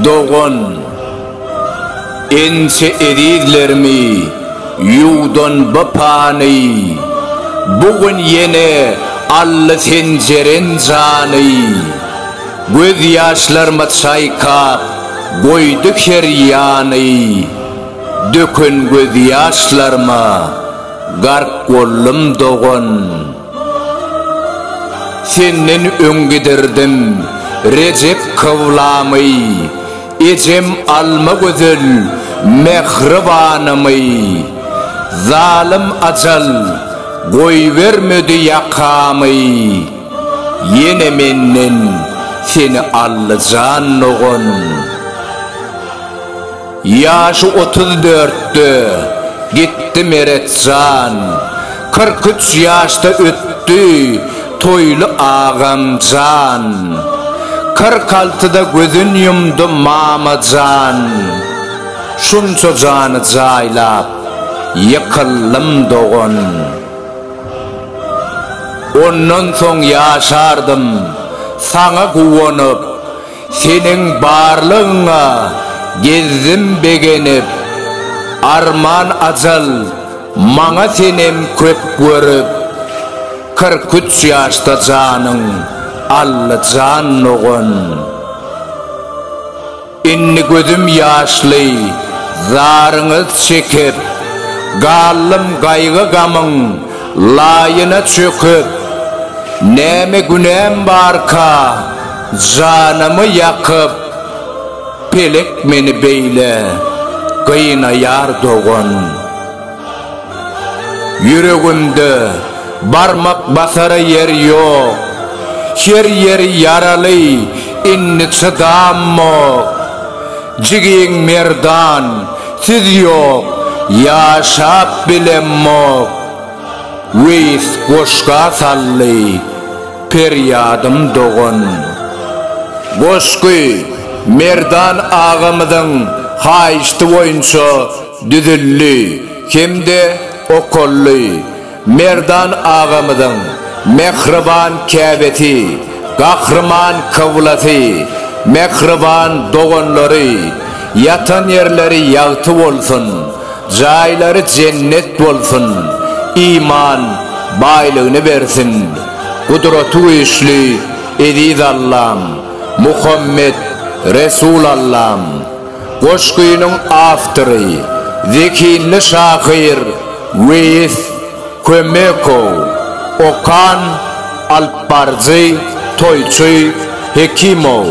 doğun. Ense erirlermi yudan bapani. Bugün yine Allah senceren canı. Göz yaşlarıma çaykap koyduk her yanı. Dökün göz yaşlarıma gark kollum doğun. Senin öngüdirdim Recep kavlamı. Ecem alma gözül mehribanımı. Zalim acal koy vermedi yakamı. Yine mennen seni alacağın oğun. Yaşı 34'tü gitti Meretcan. 43 yaşta öttü toylu ağam can. 46'da gözün yumdu Mamacan. Şunca canı caylap yıkıldım doğun. Ondan son yaşardım sana kuvanıp. Senin barlığına gezdim begenip. Arman acal mana senem köp görüp. 43 yaşta canın alacağın oğun. İnni gözüm yaşlı zarınız çekip. Gallım gaygı gamın layına çöküp. Neme günem barka canımı yakıp. Pelek meni beyle kıyına yar doğun. Yüreğimde barmak basara yer yok. Her yer yaralı inni çıdamok. Cigiyin merdan siz yok yaşap bilemok. Veys koşka sallı peryadım doğun. Koşku merdan ağamızın hayıştı boyunca düzüllü hem de okollu. Merdan ağamızın mehriban kâbeti, kahraman kavlası, mehriban doğanları, yatan yerleri yağtı olsun, cayları cennet olsun, iman baylığını versin. Kudreti güçlü ediz Allah'ım, Muhammed Resul Allah'ım. Koşkuyunun aftırı, zekinli şakir, Veys Kömekov, Okan Alparcı Toyçu Hekimov.